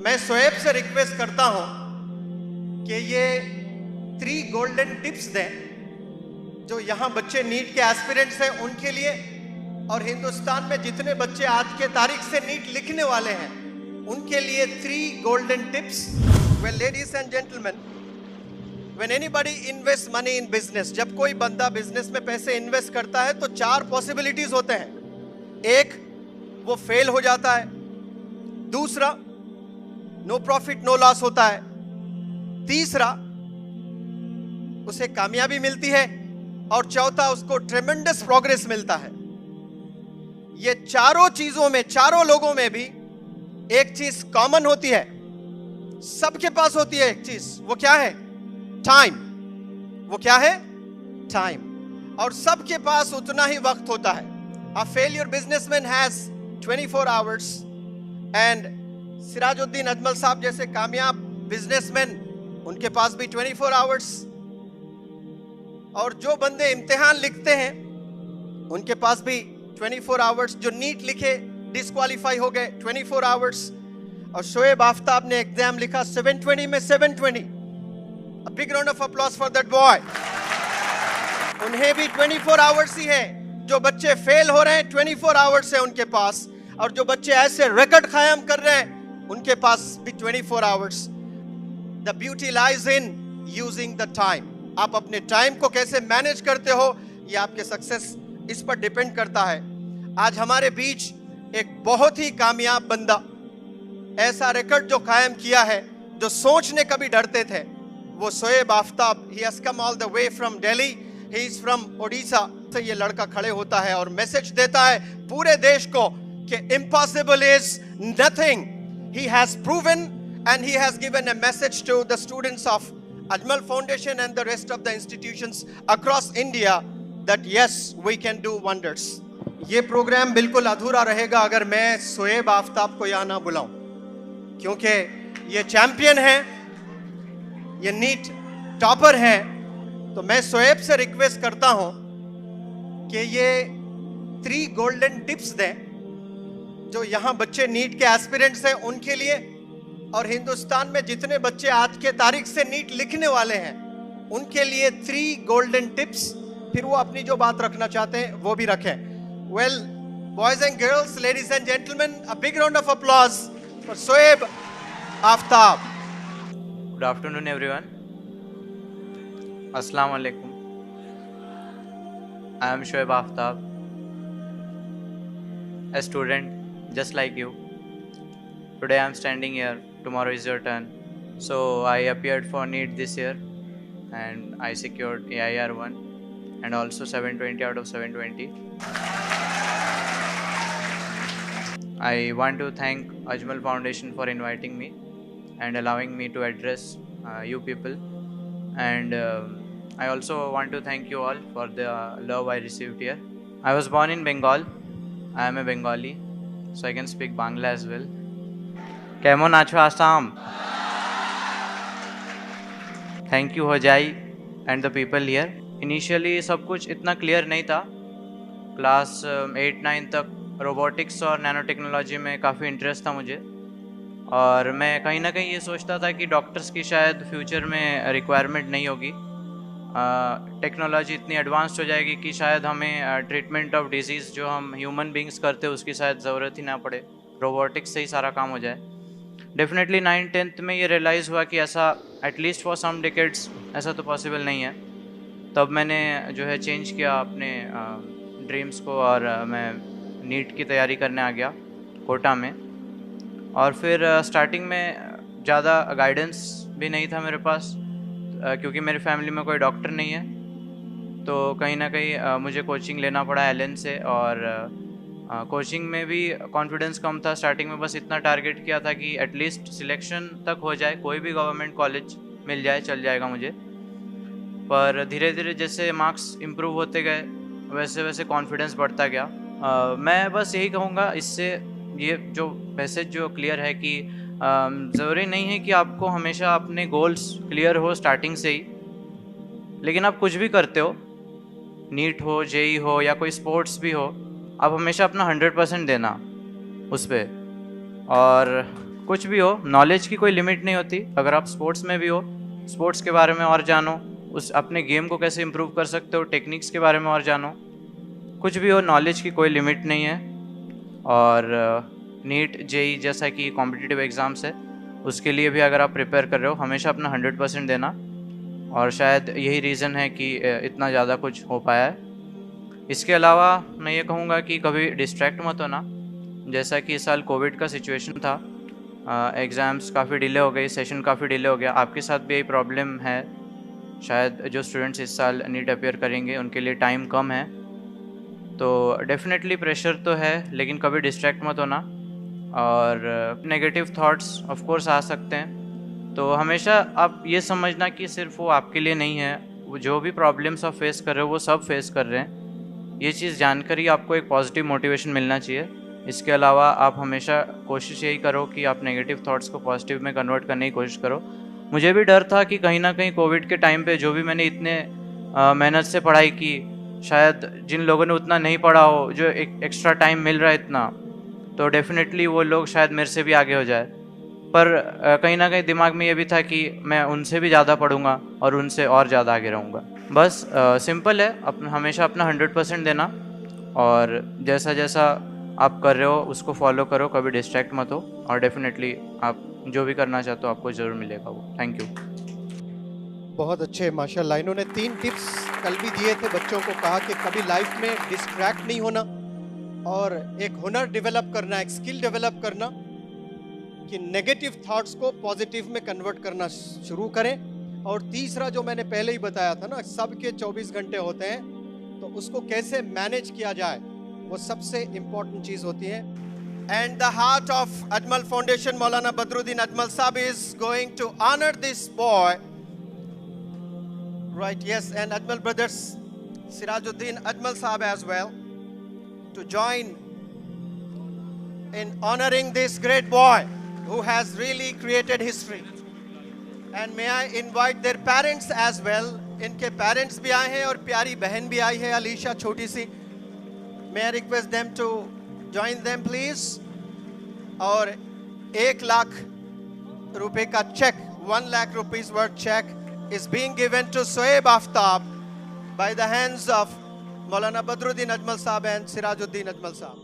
मैं शोएब से रिक्वेस्ट करता हूं कि ये 3 गोल्डन टिप्स दें जो यहां बच्चे नीट के एस्पिरेंट्स हैं उनके लिए, और हिंदुस्तान में जितने बच्चे आज के तारीख से नीट लिखने वाले हैं उनके लिए 3 golden tips. Well ladies and gentleman, when anybody invest money in business, जब कोई बंदा बिजनेस में पैसे इन्वेस्ट करता है तो 4 पॉसिबिलिटीज होते हैं। एक, वो फेल हो जाता है। दूसरा, नो प्रॉफिट नो लॉस होता है। तीसरा, उसे कामयाबी मिलती है। और चौथा, उसको ट्रेमेंडस प्रोग्रेस मिलता है। ये चारों चीजों में, चारों लोगों में भी एक चीज कॉमन होती है, सबके पास होती है एक चीज। वो क्या है? टाइम। वो क्या है? टाइम। और सबके पास उतना ही वक्त होता है। A failure businessman has 24 hours and Sirajuddin Ajmal साहब जैसे कामयाब बिजनेसमैन, उनके पास भी 24 आवर्स। और जो बंदे इम्तिहान लिखते हैं उनके पास भी 24 आवर्स। जो नीट लिखे डिस्क्वालीफाई हो गए, 24 आवर्स। और शोएब आफ्ताब ने एग्जाम लिखा 720 में 720। A big round of applause for that boy। उन्हें भी 24 आवर्स ही है। जो बच्चे फेल हो रहे हैं 24 आवर्स है उनके पास, और जो बच्चे ऐसे रिकॉर्ड कायम कर रहे हैं उनके पास भी 24 hours. The beauty lies in using the time. आप अपने टाइम को कैसे मैनेज करते हो, ये आपके सक्सेस इस पर डिपेंड करता है। आज हमारे बीच एक बहुत ही कामयाब बंदा, ऐसा रिकॉर्ड जो कायम किया है, जो सोचने कभी डरते थे, वो Shoaib Aftab. He has come all the way from Delhi, he is from Odisha. से ये लड़का खड़े होता है और मैसेज देता है पूरे देश को कि impossible is nothing. He has proven and he has given a message to the students of Ajmal Foundation and the rest of the institutions across India that yes, we can do wonders। ये programme बिल्कुल अधूरा रहेगा अगर मैं शोएब आफ्ताब को यहाँ ना बुलाऊं, क्योंकि ये चैंपियन है, ये नीट टॉपर है। तो मैं शोएब से रिक्वेस्ट करता हूं कि ये 3 गोल्डन टिप्स दें जो यहां बच्चे नीट के एस्पिरेंट्स हैं उनके लिए, और हिंदुस्तान में जितने बच्चे आज के तारीख से नीट लिखने वाले हैं उनके लिए 3 गोल्डन टिप्स। फिर वो अपनी जो बात रखना चाहते हैं वो भी रखें। Well boys and girls, ladies and gentleman, a big round of applause for Shoaib Aftab. Good afternoon everyone, अस्सलाम वालेकुम। I am Shoaib Aftab, a student just like you. Today I am standing here, tomorrow is your turn. So I appeared for NEET this year and I secured AIR 1 and also 720 out of 720. I want to thank Ajmal Foundation for inviting me and allowing me to address you people, and I also want to thank you all for the love I received here. I was born in Bengal. I am a Bengali, so I can speak Bangla as well. Kemon acho Assam? Thank you Hojai and the people here. Initially सब कुछ इतना clear नहीं था। Class 8-9 तक robotics और nano technology में काफ़ी interest था मुझे, और मैं कहीं ना कहीं ये सोचता था कि डॉक्टर्स की शायद फ्यूचर में रिक्वायरमेंट नहीं होगी। टेक्नोलॉजी इतनी एडवांस्ड हो जाएगी कि शायद हमें ट्रीटमेंट ऑफ डिजीज़ जो हम ह्यूमन बींग्स करते हैं उसकी शायद ज़रूरत ही ना पड़े, रोबोटिक्स से ही सारा काम हो जाए। डेफिनेटली 9th-10th में ये रियलाइज़ हुआ कि ऐसा एटलीस्ट फॉर सम डिकेड्स ऐसा तो पॉसिबल नहीं है। तब मैंने जो है चेंज किया अपने ड्रीम्स को, और मैं नीट की तैयारी करने आ गया कोटा में। और फिर स्टार्टिंग में ज़्यादा गाइडेंस भी नहीं था मेरे पास, क्योंकि मेरी फैमिली में कोई डॉक्टर नहीं है, तो कहीं ना कहीं मुझे कोचिंग लेना पड़ा एलन से। और कोचिंग में भी कॉन्फिडेंस कम था स्टार्टिंग में। बस इतना टारगेट किया था कि एटलीस्ट सिलेक्शन तक हो जाए, कोई भी गवर्नमेंट कॉलेज मिल जाए, चल जाएगा मुझे। पर धीरे धीरे जैसे मार्क्स इम्प्रूव होते गए वैसे वैसे कॉन्फिडेंस बढ़ता गया। मैं बस यही कहूँगा इससे, ये जो मैसेज जो क्लियर है कि ज़रूरी नहीं है कि आपको हमेशा अपने गोल्स क्लियर हो स्टार्टिंग से ही, लेकिन आप कुछ भी करते हो, नीट हो, जेई हो या कोई स्पोर्ट्स भी हो, आप हमेशा अपना 100% देना उस पर। और कुछ भी हो, नॉलेज की कोई लिमिट नहीं होती। अगर आप स्पोर्ट्स में भी हो, स्पोर्ट्स के बारे में और जानो, उस अपने गेम को कैसे इम्प्रूव कर सकते हो, टेक्निक्स के बारे में और जानो। कुछ भी हो, नॉलेज की कोई लिमिट नहीं है। और नीट जेई जैसा कि कॉम्पिटिटिव एग्ज़ाम्स है, उसके लिए भी अगर आप प्रिपेयर कर रहे हो, हमेशा अपना 100% देना। और शायद यही रीज़न है कि इतना ज़्यादा कुछ हो पाया है। इसके अलावा मैं ये कहूँगा कि कभी डिस्ट्रैक्ट मत होना। जैसा कि इस साल कोविड का सिचुएशन था, एग्ज़ाम्स काफ़ी डिले हो गई, सेशन काफ़ी डिले हो गया। आपके साथ भी यही प्रॉब्लम है। शायद जो स्टूडेंट्स इस साल नीट अपियर करेंगे उनके लिए टाइम कम है, तो डेफिनेटली प्रेशर तो है, लेकिन कभी डिस्ट्रैक्ट मत होना। और नेगेटिव थॉट्स ऑफ कोर्स आ सकते हैं, तो हमेशा आप ये समझना कि सिर्फ वो आपके लिए नहीं है। वो जो भी प्रॉब्लम्स आप फेस कर रहे हो वो सब फेस कर रहे हैं। ये चीज़ जानकर ही आपको एक पॉजिटिव मोटिवेशन मिलना चाहिए। इसके अलावा आप हमेशा कोशिश यही करो कि आप नेगेटिव थॉट्स को पॉजिटिव में कन्वर्ट करने की कोशिश करो। मुझे भी डर था कि कहीं ना कहीं कोविड के टाइम पे जो भी मैंने इतने मेहनत से पढ़ाई की, शायद जिन लोगों ने उतना नहीं पढ़ा हो, जो एक एक्स्ट्रा टाइम मिल रहा है इतना, तो डेफिनेटली वो लोग शायद मेरे से भी आगे हो जाए। पर कहीं ना कहीं दिमाग में ये भी था कि मैं उनसे भी ज़्यादा पढ़ूंगा और उनसे और ज़्यादा आगे रहूँगा। बस सिंपल है, हमेशा अपना 100% देना, और जैसा जैसा आप कर रहे हो उसको फॉलो करो, कभी डिस्ट्रैक्ट मत हो, और डेफिनेटली आप जो भी करना चाहते हो आपको ज़रूर मिलेगा वो। Thank you. बहुत अच्छे माशाल्लाह। इन्होंने 3 टिप्स कल भी दिए थे बच्चों को, कहा कि कभी लाइफ में डिस्ट्रैक्ट नहीं होना, और एक हुनर डेवलप करना, एक स्किल डेवलप करना कि नेगेटिव थॉट्स को पॉजिटिव में कन्वर्ट करना शुरू करें। और तीसरा जो मैंने पहले ही बताया था ना, सबके 24 घंटे होते हैं, तो उसको कैसे मैनेज किया जाए वो सबसे इम्पोर्टेंट चीज होती है। And the heart of Ajmal Foundation Maulana Badruddin Ajmal Sahab is going to honour this boy, right? Yes, and Ajmal brothers Sirajuddin Ajmal Sahab as well to join in honoring this great boy who has really created history. And may I invite their parents as well. इनके parents भी आए हैं और प्यारी बहन भी आई है, अलीशा छोटी सी। May I request them to join them please. और 1 लाख रुपए का check, 1 lakh rupees worth check is being given to Shoaib Aftab by the hands of Maulana Badruddin Ajmal Sahab and Sirajuddin Ajmal Sahab.